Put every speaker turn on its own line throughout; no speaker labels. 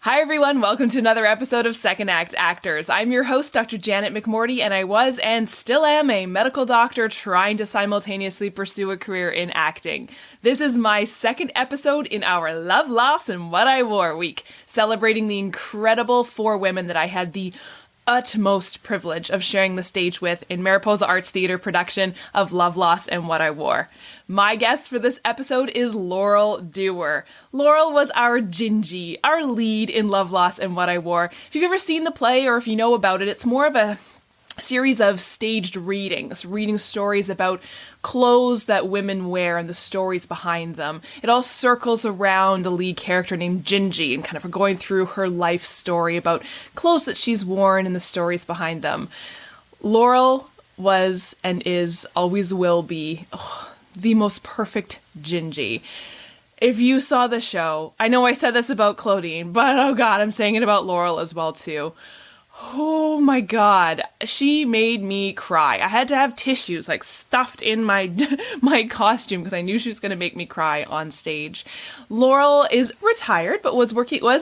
Hi everyone, welcome to another episode of Second Act Actors. I'm your host, Dr. Janet McMorty, and I was and still am a medical doctor trying to simultaneously pursue a career in acting. This is my second episode in our Love, Loss, and What I Wore week, celebrating the incredible four women that I had the utmost privilege of sharing the stage with in Mariposa Arts Theatre production of Love, Loss, and What I Wore. My guest for this episode is Laurel Dewar. Laurel was our Gingy, our lead in Love, Loss, and What I Wore. If you've ever seen the play or if you know about it, it's more of a series of staged readings, reading stories about clothes that women wear and the stories behind them. It all circles around a lead character named Gingy and kind of going through her life story about clothes that she's worn and the stories behind them. Laurel was and is, always will be, the most perfect Gingy. If you saw the show, I know I said this about Claudine, but oh god, I'm saying it about Laurel as well too. Oh my god, she made me cry. I had to have tissues stuffed in my costume because I knew she was going to make me cry on stage. Laurel is retired but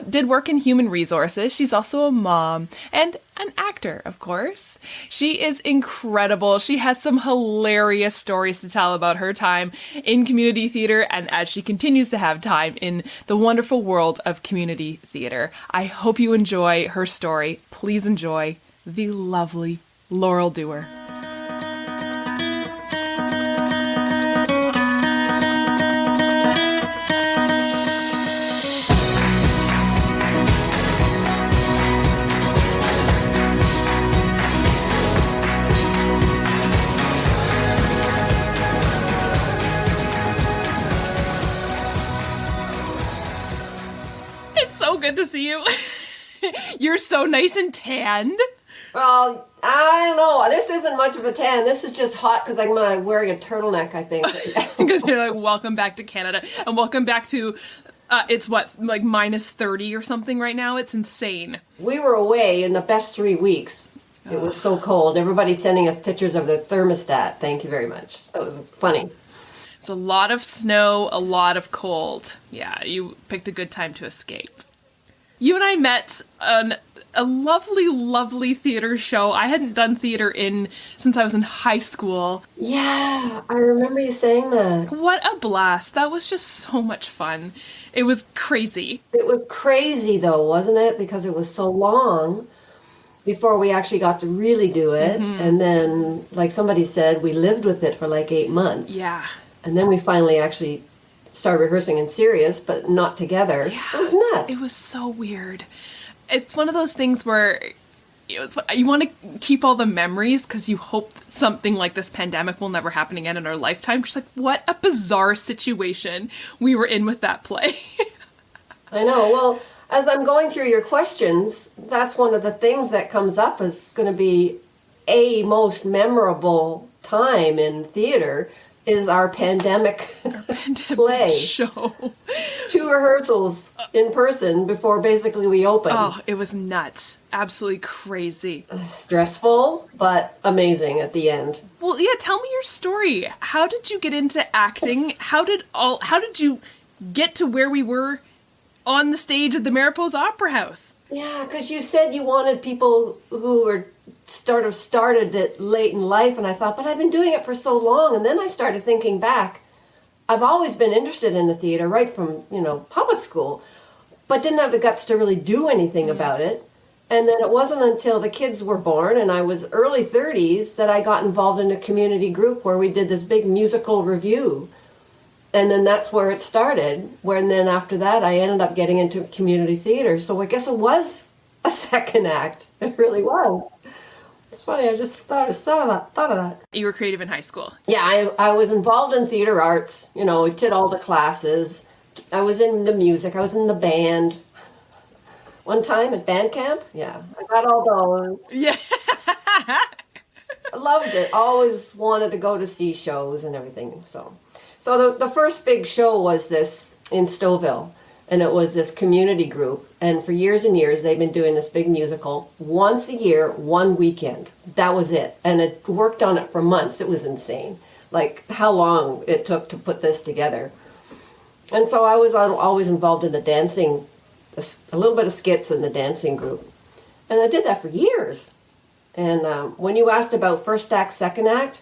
did work in human resources. She's also a mom and an actor, of course. She is incredible. She has some hilarious stories to tell about her time in community theater and as she continues to have time in the wonderful world of community theater. I hope you enjoy her story. Please enjoy the lovely Laurel Dewar. So good to see you. You're so nice and tanned.
Well, I don't know. This isn't much of a tan. This is just hot because I'm wearing a turtleneck, I think.
Because you're like, welcome back to Canada. And welcome back to, it's what, like minus 30 or something right now? It's insane.
We were away in the best 3 weeks. It was so cold. Everybody's sending us pictures of the thermostat. Thank you very much. That was funny.
It's a lot of snow, a lot of cold. Yeah, you picked a good time to escape. You and I met on a lovely, lovely theater show. I hadn't done theater since I was in high school.
Yeah, I remember you saying that.
What a blast. That was just so much fun. It was crazy.
It was crazy though, wasn't it? Because it was so long before we actually got to really do it. Mm-hmm. And then, like somebody said, we lived with it for like 8 months.
Yeah.
And then we finally actually started rehearsing in serious, but not together.
Yeah.
It was nuts.
It was so weird. It's one of those things where you want to keep all the memories because you hope something like this pandemic will never happen again in our lifetime. Just like, what a bizarre situation we were in with that play.
I know. Well, as I'm going through your questions, that's one of the things that comes up is going to be a most memorable time in theater is our pandemic play
show.
2 rehearsals in person before basically we opened.
Oh, it was nuts. Absolutely crazy.
Stressful, but amazing at the end.
Well, yeah, tell me your story. How did you get into acting? How did you get to where we were on the stage of the Mariposa Opera House?
Yeah, because you said you wanted people who were started it late in life, and I thought, but I've been doing it for so long. And then I started thinking back. I've always been interested in the theater right from, public school, but didn't have the guts to really do anything about it. And then it wasn't until the kids were born and I was early 30s that I got involved in a community group where we did this big musical review. And then that's where it started, and then after that I ended up getting into community theater. So I guess it was a second act. It really was. It's funny, I just thought of that.
You were creative in high school.
Yeah, I was involved in theater arts. I did all the classes. I was in the music. I was in the band. One time at band camp. Yeah, I got all those.
Yeah.
I loved it. Always wanted to go to see shows and everything. So the first big show was this in Stouffville. And it was this community group. And for years and years, they've been doing this big musical once a year, one weekend. That was it. And it worked on it for months. It was insane. Like how long it took to put this together. And so I was always involved in the dancing a little bit of skits in the dancing group. And I did that for years. And when you asked about first act, second act,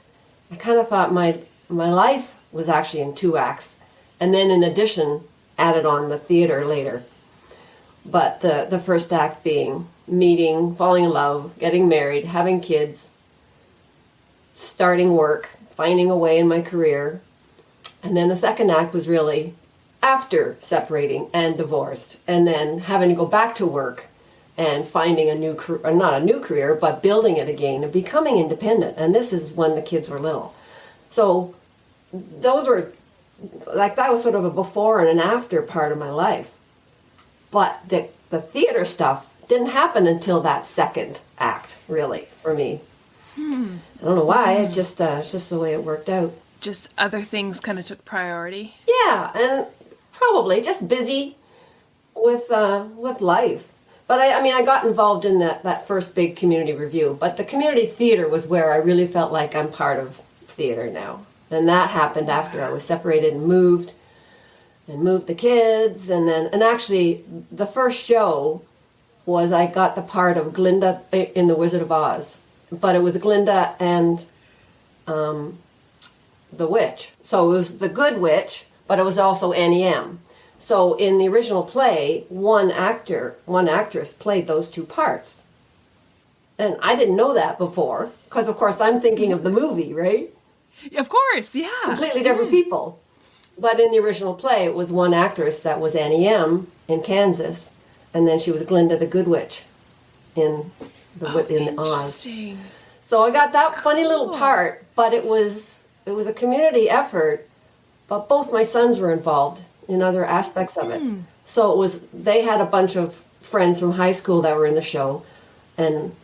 I kind of thought my life was actually in 2 acts. And then in addition, added on the theater later. But the first act being meeting, falling in love, getting married, having kids, starting work, finding a way in my career. And then the second act was really after separating and divorced, and then having to go back to work and finding a new career, not a new career, but building it again and becoming independent. And this is when the kids were little. So those were, like, that was sort of a before and an after part of my life. But the theater stuff didn't happen until that second act, really, for me. I don't know why, it's just the way it worked out.
Just other things kind of took priority.
Yeah, and probably just busy with life. But I got involved in that first big community review. But the community theater was where I really felt like I'm part of theater now. And that happened after I was separated and moved the kids. And actually, the first show was I got the part of Glinda in The Wizard of Oz. But it was Glinda and the witch. So it was the good witch, but it was also Annie M. So in the original play, one actress played those 2 parts. And I didn't know that before, because of course I'm thinking of the movie, right?
Of course, yeah.
Completely different people. But in the original play, it was one actress that was Annie M. in Kansas, and then she was Glinda the Good Witch in in Oz.
Interesting.
So I got that funny little part, but it was a community effort, but both my sons were involved in other aspects of it. So they had a bunch of friends from high school that were in the show, and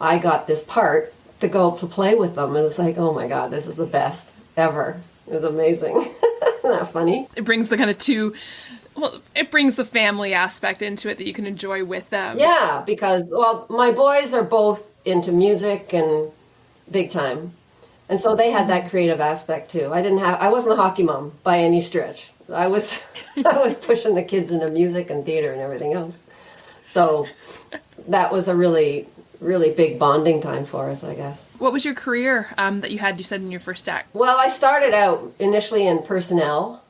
I got this part to go to play with them, and it's like, oh my God, this is the best ever. It was amazing. Isn't that funny?
It brings the kind of it brings the family aspect into it that you can enjoy with them.
Yeah, because, well, my boys are both into music and big time. And so they had that creative aspect too. I wasn't a hockey mom by any stretch. I was pushing the kids into music and theater and everything else. So that was a really, really big bonding time for us, I guess.
What was your career that you said in your first act?
Well, I started out initially in personnel.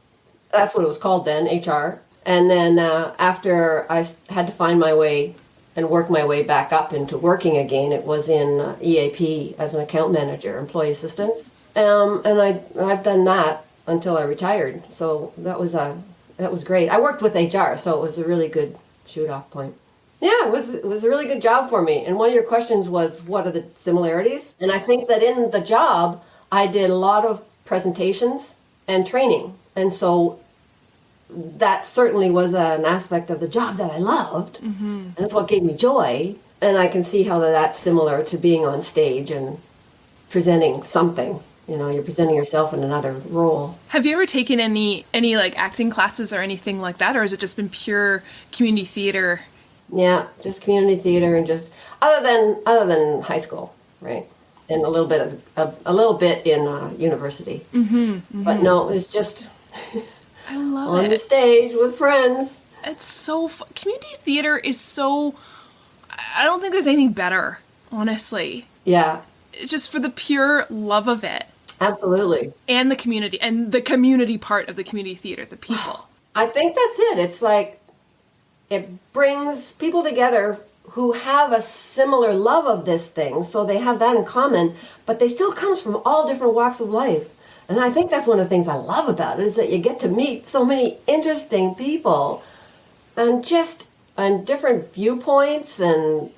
That's what it was called then, HR. And then after I had to find my way and work my way back up into working again, it was in EAP as an account manager, employee assistance. And I've done that until I retired. So that was great. I worked with HR, so it was a really good shoot-off point. Yeah, it was a really good job for me. And one of your questions was, what are the similarities? And I think that in the job, I did a lot of presentations and training. And so that certainly was an aspect of the job that I loved. And that's what gave me joy. And I can see how that's similar to being on stage and presenting something. You know, you're presenting yourself in another role.
Have you ever taken any like acting classes or anything like that? Or has it just been pure community theater?
Yeah, just community theater and just other than high school, right? And a little bit in university. But no, it's just
I love
on the stage with friends.
It's so fun. Community theater is so, I don't think there's anything better, honestly.
Yeah.
Just for the pure love of it.
Absolutely.
And the community part of the community theater, the people.
I think that's it. It's like, it brings people together who have a similar love of this thing, so they have that in common, but they still comes from all different walks of life. And I think that's one of the things I love about it, is that you get to meet so many interesting people and just on different viewpoints. And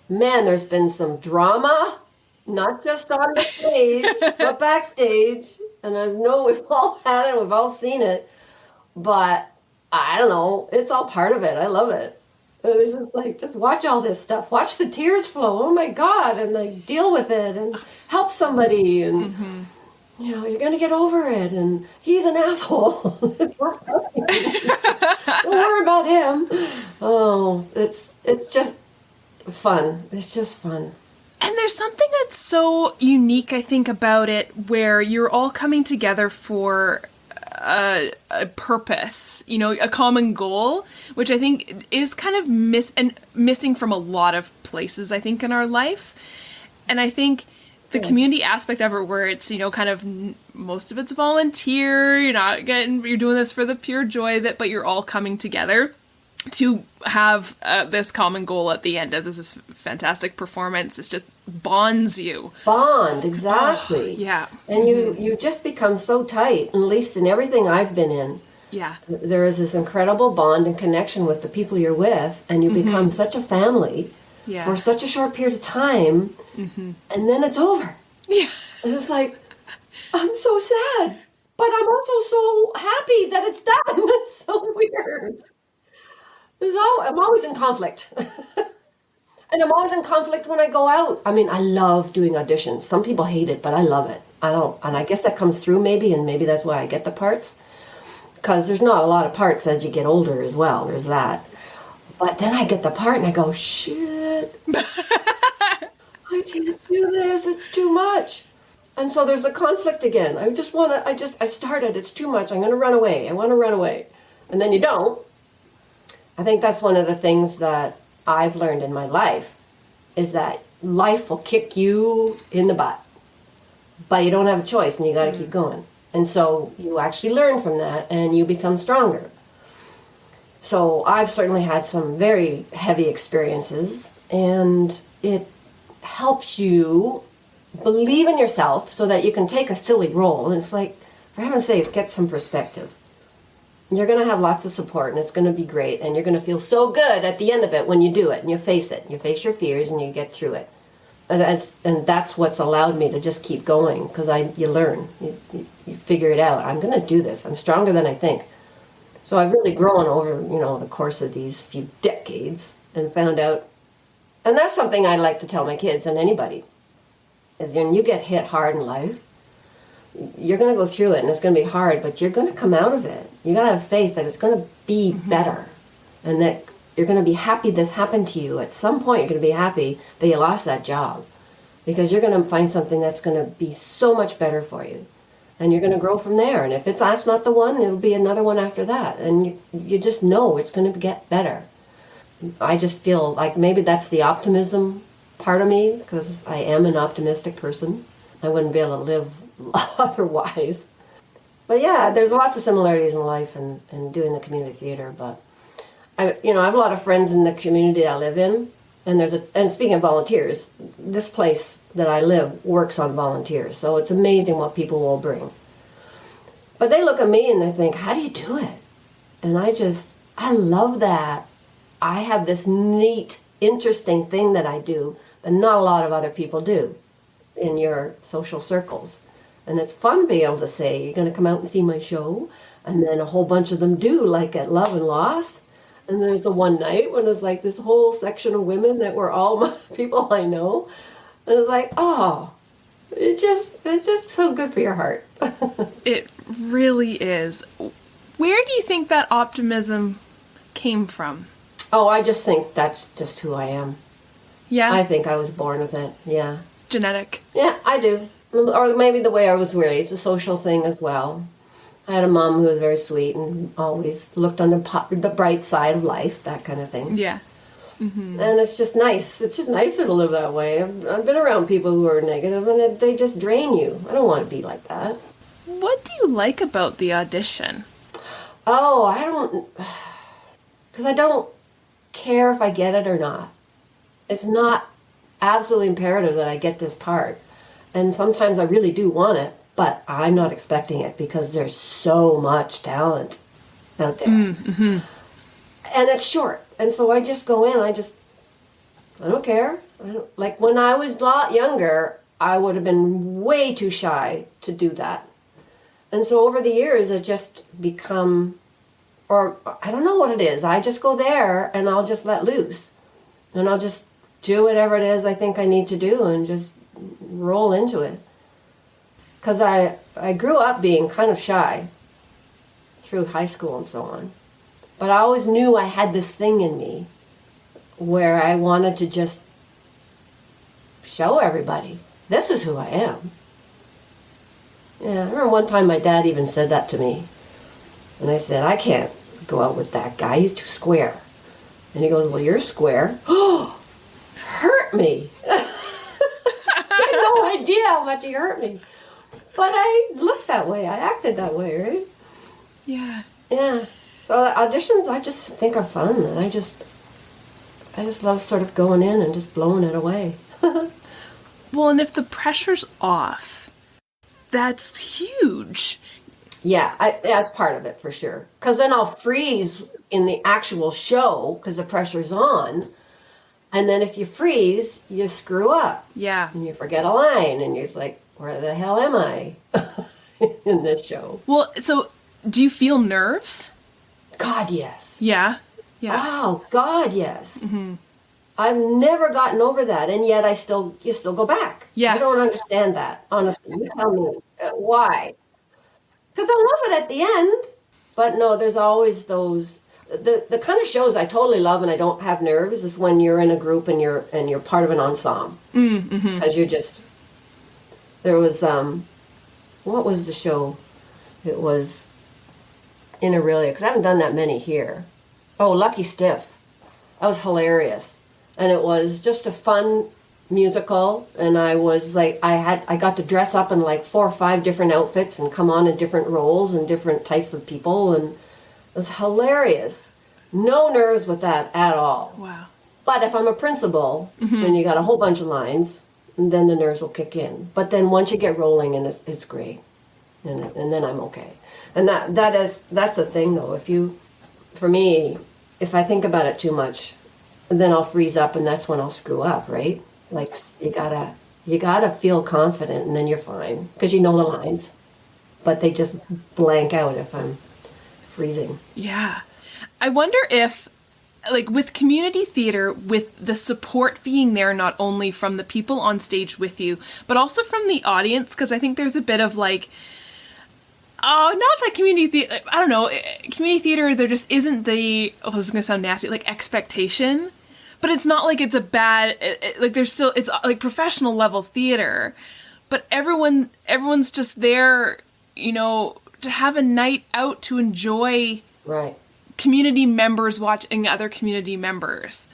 man, there's been some drama, not just on the stage, but backstage. And I know we've all had it, we've all seen it, but I don't know, it's all part of it. I love it. It's just like, just watch all this stuff. Watch the tears flow. Oh my God. And like deal with it and help somebody. And, you know, you're going to get over it. And he's an asshole. Don't worry about him. Oh, it's just fun. It's just fun.
And there's something that's so unique, I think, about it, where you're all coming together for a purpose, a common goal, which I think is kind of missing from a lot of places, I think, in our life. And I think the community aspect of it, where it's, kind of most of it's volunteer, you're doing this for the pure joy of it, but you're all coming together to have this common goal at the end of this fantastic performance. It just bonds you.
Bond, exactly.
Oh, yeah.
And you just become so tight, at least in everything I've been in.
Yeah.
There is this incredible bond and connection with the people you're with, and you become such a family for such a short period of time, and then it's over.
Yeah.
And it's like, I'm so sad, but I'm also so happy that it's done. It's so weird. I'm always in conflict. And I'm always in conflict when I go out. I mean, I love doing auditions. Some people hate it, but I love it. And I guess that comes through maybe, and maybe that's why I get the parts. Because there's not a lot of parts as you get older as well. There's that. But then I get the part and I go, shit. I can't do this. It's too much. And so there's the conflict again. I started. It's too much. I'm going to run away. I want to run away. And then you don't. I think that's one of the things that I've learned in my life, is that life will kick you in the butt, but you don't have a choice and you got to keep going. And so you actually learn from that and you become stronger. So I've certainly had some very heavy experiences, and it helps you believe in yourself so that you can take a silly role. And it's like, for heaven's sakes, get some perspective. You're going to have lots of support, and it's going to be great, and you're going to feel so good at the end of it when you do it, and you face it. You face your fears, and you get through it. And that's what's allowed me to just keep going, because you learn. You figure it out. I'm going to do this. I'm stronger than I think. So I've really grown over, the course of these few decades, and found out, and that's something I like to tell my kids and anybody, is when you get hit hard in life, you're going to go through it, and it's going to be hard, but you're going to come out of it. You got to have faith that it's going to be better, and that you're going to be happy this happened to you. At some point, you're going to be happy that you lost that job, because you're going to find something that's going to be so much better for you, and you're going to grow from there. And if that's not the one, it'll be another one after that, and you just know it's going to get better. I just feel like maybe that's the optimism part of me, because I am an optimistic person. I wouldn't be able to live otherwise. But yeah, there's lots of similarities in life and doing the community theater. But I have a lot of friends in the community I live in, and speaking of volunteers, this place that I live works on volunteers, so it's amazing what people will bring. But they look at me and they think, how do you do it? And I love that. I have this neat, interesting thing that I do that not a lot of other people do in your social circles. And it's fun being able to say, you're going to come out and see my show. And then a whole bunch of them do, like at Love and Loss. And there's the one night when there's like this whole section of women that were all my people I know. And it's like, oh, it's just so good for your heart.
It really is. Where do you think that optimism came from?
Oh, I just think that's just who I am.
Yeah?
I think I was born with it, yeah.
Genetic?
Yeah, I do. Or maybe the way I was raised, a social thing as well. I had a mom who was very sweet and always looked on the bright side of life, that kind of thing.
Yeah. Mm-hmm.
And it's just nice. It's just nicer to live that way. I've been around people who are negative, and they just drain you. I don't want to be like that.
What do you like about the audition?
Oh, because I don't care if I get it or not. It's not absolutely imperative that I get this part. And sometimes I really do want it, but I'm not expecting it because there's so much talent out there. Mm-hmm. And it's short. And so I just go in, I don't care. Like when I was a lot younger, I would have been way too shy to do that. And so over the years, it just become, or I don't know what it is. I just go there and I'll just let loose. And I'll just do whatever it is I think I need to do and just roll into it. Because I grew up being kind of shy through high school and so on. But I always knew I had this thing in me where I wanted to just show everybody, this is who I am. Yeah, I remember one time my dad even said that to me. And I said, I can't go out with that guy. He's too square. And he goes, well, you're square. Oh, hurt me. I had no idea how much he hurt me. But I looked that way. I acted that way, right?
Yeah.
Yeah. So auditions, I just think are fun. And I just love sort of going in and just blowing it away.
Well, and if the pressure's off, that's huge.
Yeah, that's part of it for sure. Because then I'll freeze in the actual show because the pressure's on. And then if you freeze, you screw up.
Yeah.
And you forget a line. And you're just like, where the hell am I in this show?
Well, so do you feel nerves?
God, yes.
Yeah. Yeah.
Oh, God, yes. Mm-hmm. I've never gotten over that. And yet you still go back.
Yeah.
I don't understand that, honestly. You tell me why. Because I love it at the end. But no, there's always those... The kind of shows I totally love and I don't have nerves is when you're in a group and you're part of an ensemble.
Mm-hmm.
Because you're just... There was... what was the show? It was in Aurelia, because I haven't done that many here. Oh, Lucky Stiff. That was hilarious. And it was just a fun musical, and I was like, I got to dress up in like 4 or 5 different outfits and come on in different roles and different types of people, and it was hilarious. No nerves with that at all.
Wow.
But if I'm a principal, and you got a whole bunch of lines, then the nerves will kick in. But then once you get rolling, and it's great, and then I'm okay. And that's the thing though. For me, if I think about it too much, then I'll freeze up, and that's when I'll screw up, right? Like you gotta feel confident, and then you're fine because you know the lines, but they just blank out if I'm freezing.
Yeah. I wonder if, like, with community theater, with the support being there not only from the people on stage with you, but also from the audience, because I think there's a bit of like, oh, not that community theater, I don't know, community theater, there just isn't the, oh, this is going to sound nasty, like expectation, but it's not like it's a bad, like there's still, it's like professional level theater, but everyone's just there, you know, to have a night out to enjoy
Right.
community members watching other community members.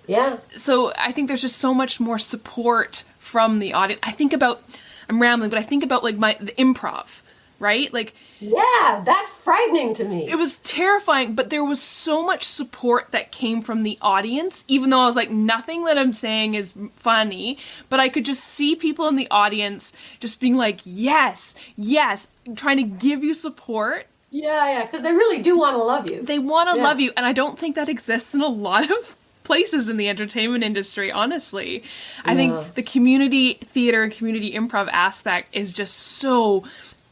Yeah.
So I think there's just so much more support from the audience. I'm rambling, but I think about like the improv, right? Like,
Yeah, that's frightening to me.
it was terrifying, but there was so much support that came from the audience, even though I was like, nothing that I'm saying is funny, but I could just see people in the audience just being like, yes, yes, trying to give you support.
Yeah, because they really do want to love you.
They want to
Yeah.
love you, and I don't think that exists in a lot of places in the entertainment industry, honestly. I think the community theater and community improv aspect is just so,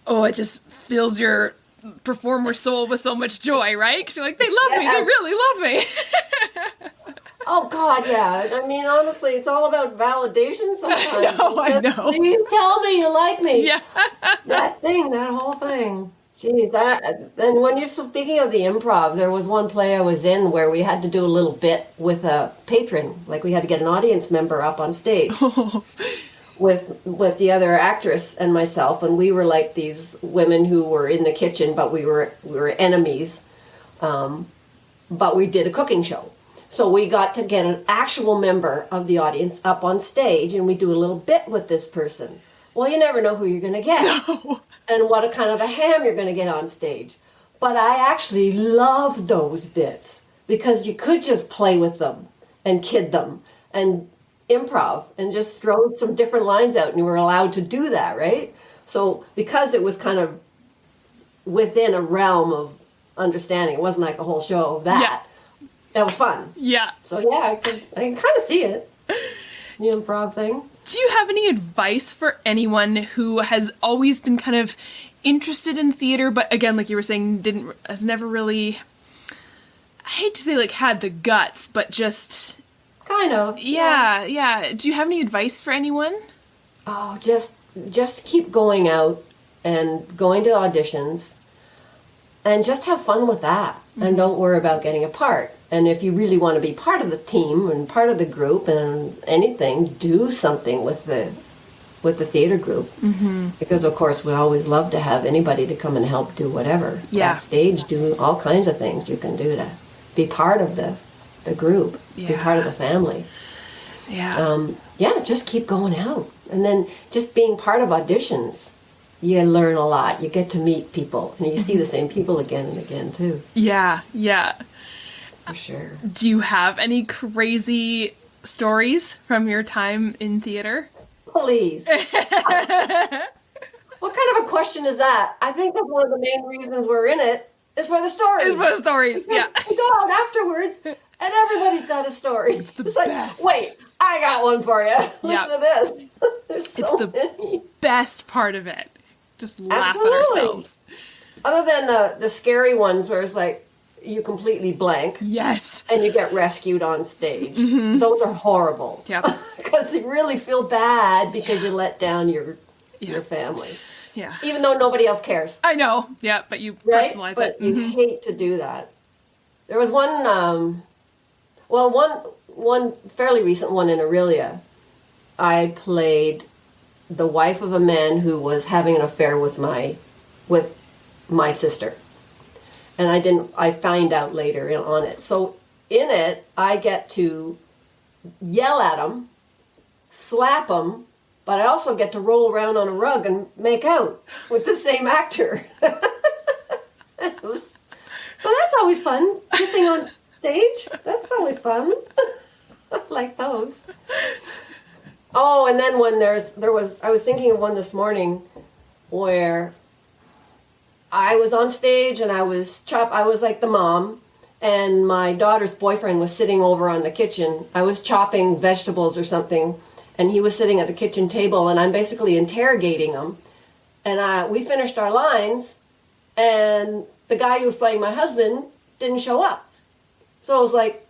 it just fills your performer soul with so much joy, right? Because you're like, they love me, they really love me.
Oh, God, yeah. I mean, honestly, it's all about validation sometimes.
I know.
You tell me you like me.
Yeah.
That whole thing. Jeez, and when you're speaking of the improv, there was one play I was in where we had to do a little bit with a patron. Like we had to get an audience member up on stage with the other actress and myself, and we were like these women who were in the kitchen, but we were enemies. But we did a cooking show. So we got to get an actual member of the audience up on stage, and we do a little bit with this person. Well, you never know who you're going to get and what kind of a ham you're going to get on stage. But I actually love those bits because you could just play with them and kid them and improv and just throw some different lines out, and you were allowed to do that, right? So because it was kind of within a realm of understanding, it wasn't like a whole show of that.
Yeah.
That was fun.
Yeah.
So yeah, I can kind of see it. The improv thing.
Do you have any advice for anyone who has always been kind of interested in theater, but again, like you were saying, has never really, I hate to say like had the guts, but just
kind of.
Yeah. Do you have any advice for anyone?
Oh, just keep going out and going to auditions and just have fun with that. And don't worry about getting a part. And if you really want to be part of the team and part of the group and anything, do something with with the theater group. Because, of course, we always love to have anybody to come and help do whatever. Backstage, do all kinds of things you can do to be part of the group, be part of the family. Just keep going out. And then just being part of auditions, you learn a lot. You get to meet people, and you see the same people again and again, too.
Yeah.
For sure.
Do you have any crazy stories from your time in theater?
Please. What kind of a question is that? I think that's one of the main reasons we're in it, is for the stories.
Is for the stories, yeah.
We go out afterwards, and everybody's got a story.
It's the
like,
best.
Wait, I got one for you. Listen to this. There's so many.
Best part of it. Just laugh at ourselves.
Other than the scary ones where it's like, you completely blank.
Yes.
And you get rescued on stage. Those are horrible.
Yeah.
Because you really feel bad because you let down your family.
Yeah.
Even though nobody else cares.
I know. Yeah, but you personalize it.
But you hate to do that. There was one fairly recent one in Aurelia. I played the wife of a man who was having an affair with my sister. And I find out later on it. So in it, I get to yell at him, slap him, but I also get to roll around on a rug and make out with the same actor. So that's always fun. Kissing on stage, that's always fun. Like those. Oh, and then when I was thinking of one this morning where I was on stage and I was like the mom, and my daughter's boyfriend was sitting over on the kitchen. I was chopping vegetables or something, and he was sitting at the kitchen table, and I'm basically interrogating him. And we finished our lines, and the guy who was playing my husband didn't show up. So I was like,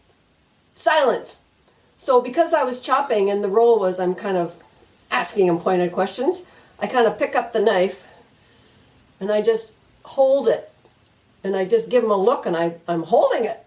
silence. So because I was chopping and the role was I'm kind of asking him pointed questions, I kind of pick up the knife, and I just hold it, and I just give him a look, and I'm holding it,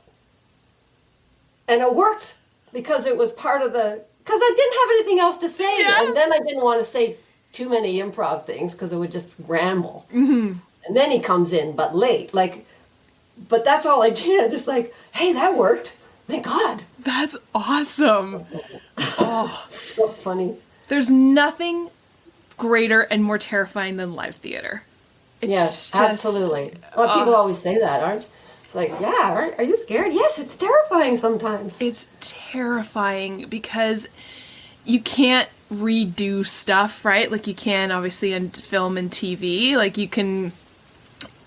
and it worked because it was part of because I didn't have anything else to say, and then I didn't want to say too many improv things because it would just ramble, and then he comes in, but late, but that's all I did. It's like, hey, that worked, thank God.
That's awesome. Oh,
so funny.
There's nothing greater and more terrifying than live theater.
Yes, absolutely. Well, people always say that, aren't you? It's like, yeah, are you scared? Yes, it's terrifying sometimes.
It's terrifying because you can't redo stuff, right? Like you can obviously in film and TV. Like you can...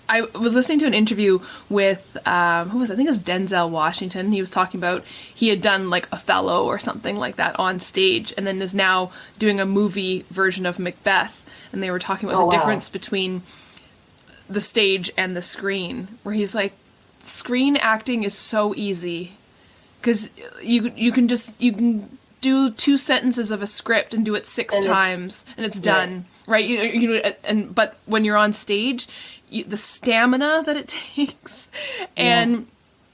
I was listening to an interview with, I think it was Denzel Washington. He was talking about he had done like Othello or something like that on stage and then is now doing a movie version of Macbeth. And they were talking about the difference between the stage and the screen, where he's like, screen acting is so easy because you can do 2 sentences of a script and do it 6 times and it's done, right? But when you're on stage, the stamina that it takes, and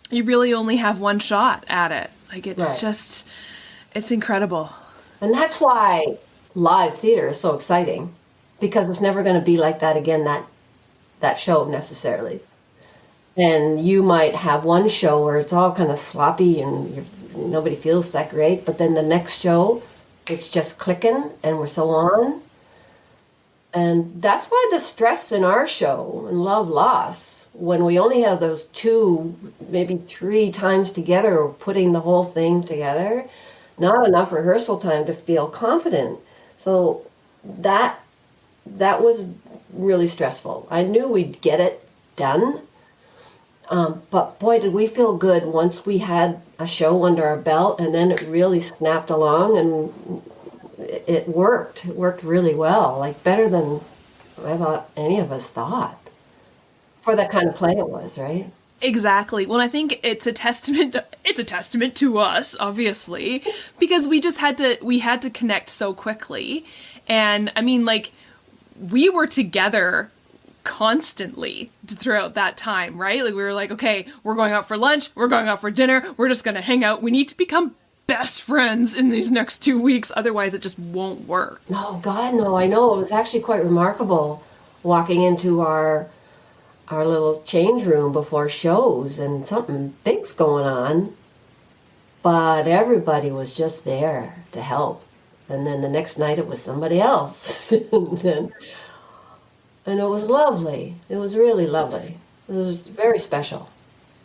you really only have one shot at it. Like it's just, it's incredible.
And that's why live theater is so exciting, because it's never going to be like that again. That show necessarily. And you might have one show where it's all kind of sloppy and nobody feels that great, but then the next show, it's just clicking and we're so on. And that's why the stress in our show, in Love Loss, when we only have those 2, maybe 3 times together or putting the whole thing together, not enough rehearsal time to feel confident. So that was really stressful. I knew we'd get it done, but boy, did we feel good once we had a show under our belt, and then it really snapped along, and it worked. It worked really well, like better than I thought any of us thought, for that kind of play it was, right?
Exactly. Well, I think it's a testament to us, obviously, because we had to connect so quickly. And I mean, like, we were together constantly throughout that time, right? Like we were like, okay, we're going out for lunch, we're going out for dinner, we're just going to hang out. We need to become best friends in these next 2 weeks. Otherwise, it just won't work.
No, God, no. I know. It was actually quite remarkable walking into our little change room before shows, and something big's going on. But everybody was just there to help. And then the next night it was somebody else. and it was lovely. It was really lovely. It was a very special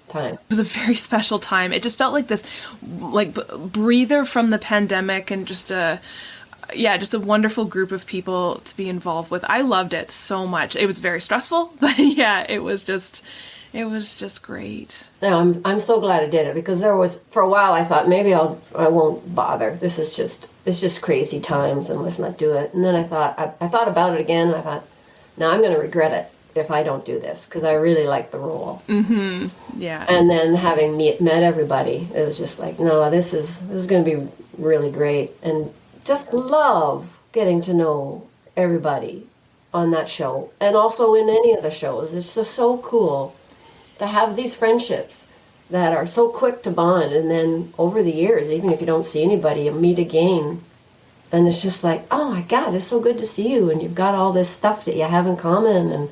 time.
It was a very special time. It just felt like this, like breather from the pandemic, and just a wonderful group of people to be involved with. I loved it so much. It was very stressful, but yeah, it was just great.
No, I'm so glad I did it, because there was, for a while I thought maybe I won't bother. It's just crazy times, and let's not do it. And then I thought about it again, and I thought, no, I'm going to regret it if I don't do this, because I really like the role.
Mm-hmm. Yeah.
And then having met everybody, it was just like, no, this is going to be really great, and just love getting to know everybody on that show, and also in any of the shows. It's just so cool to have these friendships that are so quick to bond, and then over the years, even if you don't see anybody, you meet again, and it's just like, oh my God, it's so good to see you, and you've got all this stuff that you have in common, and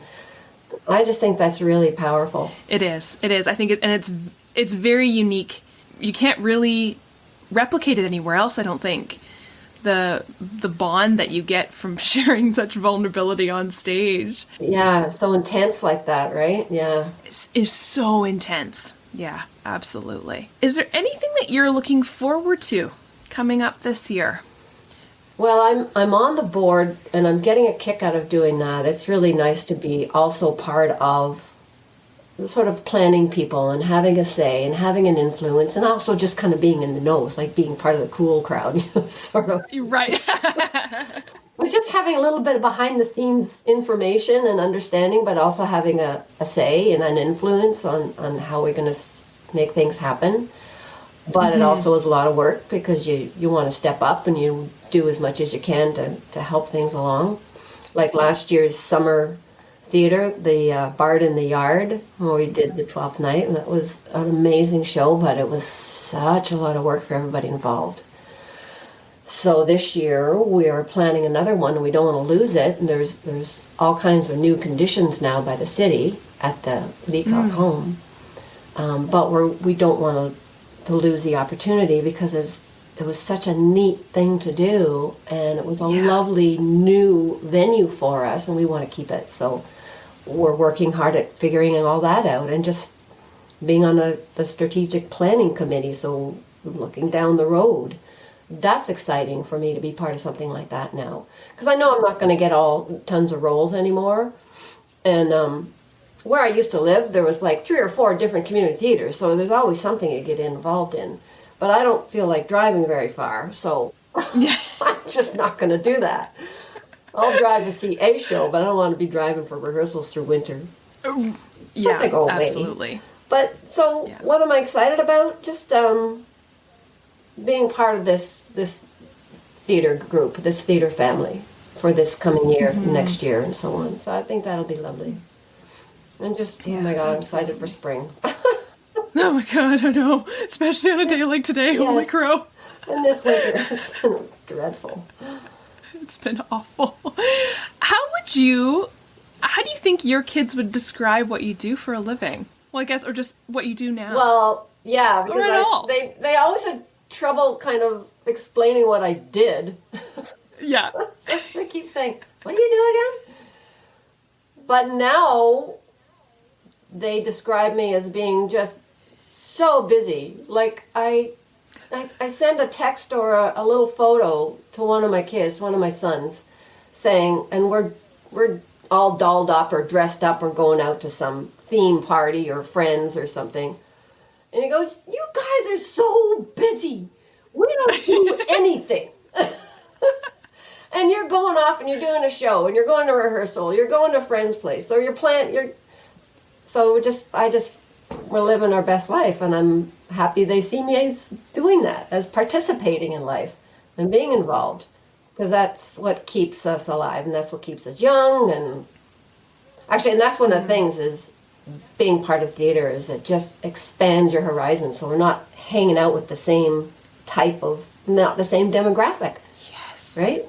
I just think that's really powerful.
It is. I think it's very unique. You can't really replicate it anywhere else, I don't think. The bond that you get from sharing such vulnerability on stage.
Yeah, so intense like that, right? Yeah.
Is so intense. Yeah, absolutely. Is there anything that you're looking forward to coming up this year?
Well, I'm on the board, and I'm getting a kick out of doing that. It's really nice to be also part of sort of planning people and having a say and having an influence, and also just kind of being in the know, like being part of the cool crowd, sort of.
Right.
But just having a little bit of behind the scenes information and understanding, but also having a say and an influence on how we're going to make things happen. But it also is a lot of work, because you want to step up and you do as much as you can to help things along. Like last year's summer theater, the Bard in the Yard, where we did the 12th night, and that was an amazing show, but it was such a lot of work for everybody involved. So this year we are planning another one, and we don't want to lose it. And there's all kinds of new conditions now by the city at the Leacock home, but we don't want to lose the opportunity, because it was such a neat thing to do, and it was a lovely new venue for us, and we want to keep it. So we're working hard at figuring all that out, and just being on the strategic planning committee, so looking down the road. That's exciting for me to be part of something like that now, because I know I'm not going to get tons of roles anymore. And where I used to live, there was like 3 or 4 different community theaters, so there's always something to get involved in. But I don't feel like driving very far, so I'm just not going to do that. I'll drive to see a show, but I don't want to be driving for rehearsals through winter.
Yeah, absolutely.
But so what am I excited about? Just being part of this theater group, this theater family for this coming year, next year, and so on. So I think that'll be lovely. And just, oh my God, I'm excited for spring.
Oh my God, I know. Especially on a day like today, holy crow.
And this winter has been dreadful.
It's been awful. How do you think your kids would describe what you do for a living? Well, I guess, or just what you do now.
Well, yeah, because they always had trouble kind of explaining what I did.
Yeah.
They keep saying, what do you do again? But now they describe me as being just so busy. Like I send a text or a little photo to one of my kids, one of my sons, saying, and we're all dolled up or dressed up or going out to some theme party or friends or something. And he goes, you guys are so busy. We don't do anything. And you're going off and you're doing a show and you're going to rehearsal, you're going to a friend's place, or we're living our best life, and I'm happy they see me as doing that, as participating in life and being involved, because that's what keeps us alive, and that's what keeps us young. And actually, and that's one of the things is being part of theater, is it just expands your horizon, so we're not hanging out with the same type of, not the same demographic.
Yes.
Right?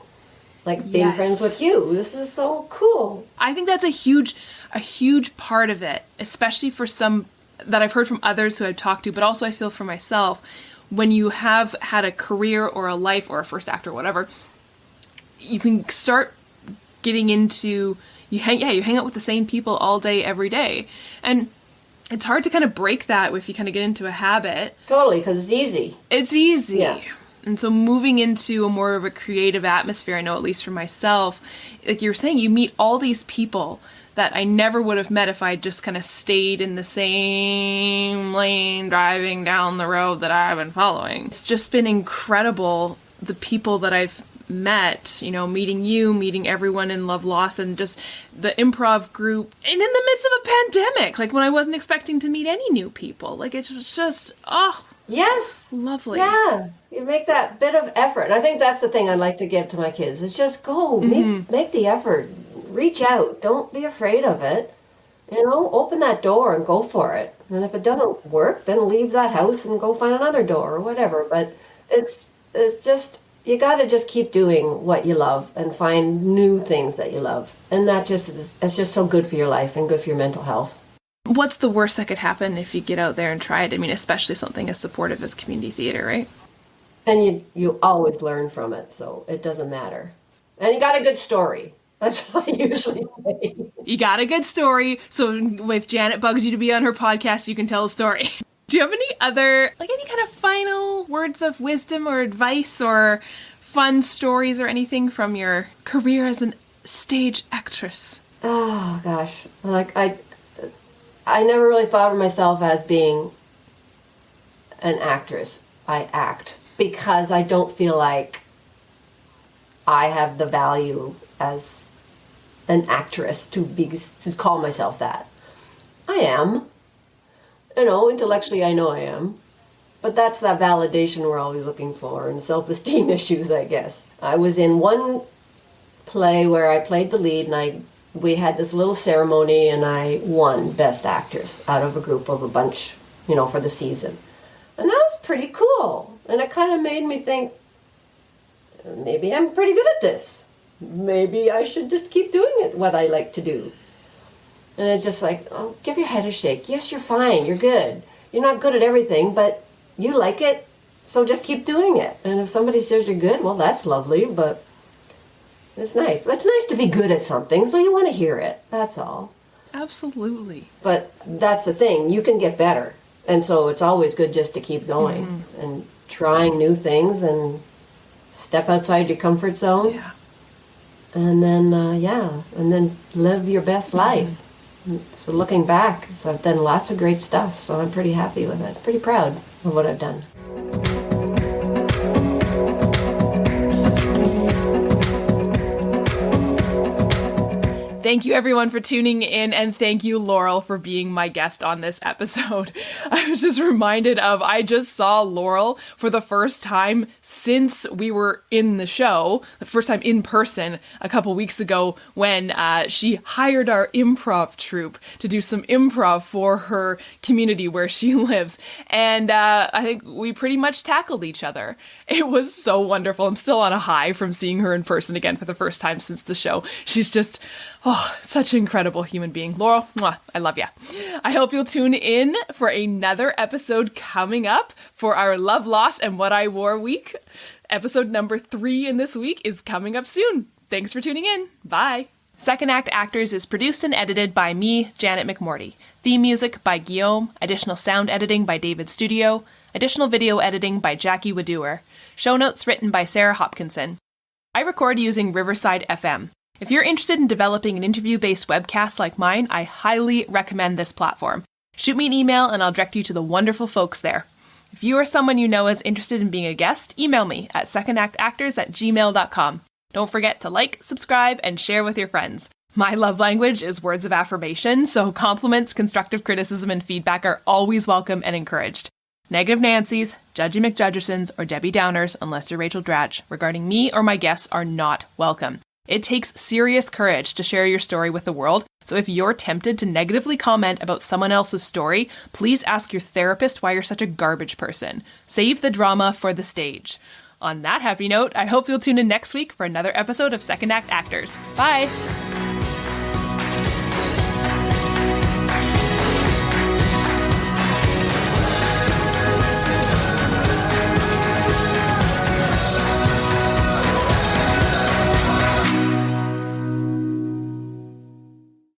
Like being friends with you. This is so cool.
I think that's a huge part of it, especially for some that I've heard from others who I've talked to, but also I feel for myself. When you have had a career or a life or a first act or whatever, you can start getting into, you hang out with the same people all day, every day. And it's hard to kind of break that if you kind of get into a habit.
Totally, because it's easy.
It's easy.
Yeah.
And so moving into a more of a creative atmosphere, I know at least for myself, like you were saying, you meet all these people that I never would have met if I just kind of stayed in the same lane driving down the road that I've been following. It's just been incredible, the people that I've met, you know, meeting you, meeting everyone in Love Lost, and just the improv group, and in the midst of a pandemic, like when I wasn't expecting to meet any new people. Like it was just,
yes,
lovely.
Yeah, you make that bit of effort. And I think that's the thing I'd like to give to my kids, is just go, make the effort, reach out, don't be afraid of it. You know, open that door and go for it. And if it doesn't work, then leave that house and go find another door or whatever. But it's just, you got to just keep doing what you love and find new things that you love. And that it's just so good for your life and good for your mental health.
What's the worst that could happen if you get out there and try it? I mean, especially something as supportive as community theater, right?
And you always learn from it, so it doesn't matter. And you got a good story. That's what I usually say.
You got a good story, so if Janet bugs you to be on her podcast, you can tell a story. Do you have any other, like any kind of final words of wisdom or advice or fun stories or anything from your career as a stage actress?
Oh, gosh. Like, I never really thought of myself as being an actress. I act because I don't feel like I have the value as an actress to call myself that. I am. You know, intellectually I know I am. But that's that validation we're always looking for, and self-esteem issues, I guess. I was in one play where I played the lead, and we had this little ceremony, and I won Best Actress out of a group of a bunch, you know, for the season. And that was pretty cool. And it kind of made me think, maybe I'm pretty good at this. Maybe I should just keep doing it, what I like to do. And it's just like, oh, give your head a shake. Yes, you're fine. You're good. You're not good at everything, but you like it, so just keep doing it. And if somebody says you're good, well, that's lovely, but it's nice. It's nice to be good at something, so you want to hear it. That's all.
Absolutely.
But that's the thing. You can get better. And so it's always good just to keep going and trying new things and step outside your comfort zone.
Yeah.
And then, and then live your best life. So looking back, so I've done lots of great stuff, so I'm pretty happy with it. Pretty proud of what I've done.
Thank you everyone for tuning in, and thank you Laurel for being my guest on this episode. I was just reminded of, I just saw Laurel for the first time since we were in the show, the first time in person a couple weeks ago when she hired our improv troupe to do some improv for her community where she lives. And I think we pretty much tackled each other. It was so wonderful. I'm still on a high from seeing her in person again for the first time since the show. She's just, such an incredible human being. Laurel, mwah, I love ya. I hope you'll tune in for another episode coming up for our Love Lost and What I Wore week. Episode number 3 in this week is coming up soon. Thanks for tuning in. Bye. Second Act Actors is produced and edited by me, Janet McMorty. Theme music by Guillaume. Additional sound editing by David Studio. Additional video editing by Jackie Dewar. Show notes written by Sarah Hopkinson. I record using Riverside FM. If you're interested in developing an interview-based webcast like mine, I highly recommend this platform. Shoot me an email and I'll direct you to the wonderful folks there. If you or someone you know is interested in being a guest, email me at secondactactors@gmail.com. Don't forget to like, subscribe, and share with your friends. My love language is words of affirmation, so compliments, constructive criticism, and feedback are always welcome and encouraged. Negative Nancys, Judgy McJudgersons, or Debbie Downers, unless you're Rachel Dratch, regarding me or my guests are not welcome. It takes serious courage to share your story with the world, So if you're tempted to negatively comment about someone else's story, please ask your therapist why you're such a garbage person. Save the drama for the stage. On that happy note, I hope you'll tune in next week for another episode of Second Act Actors. Bye!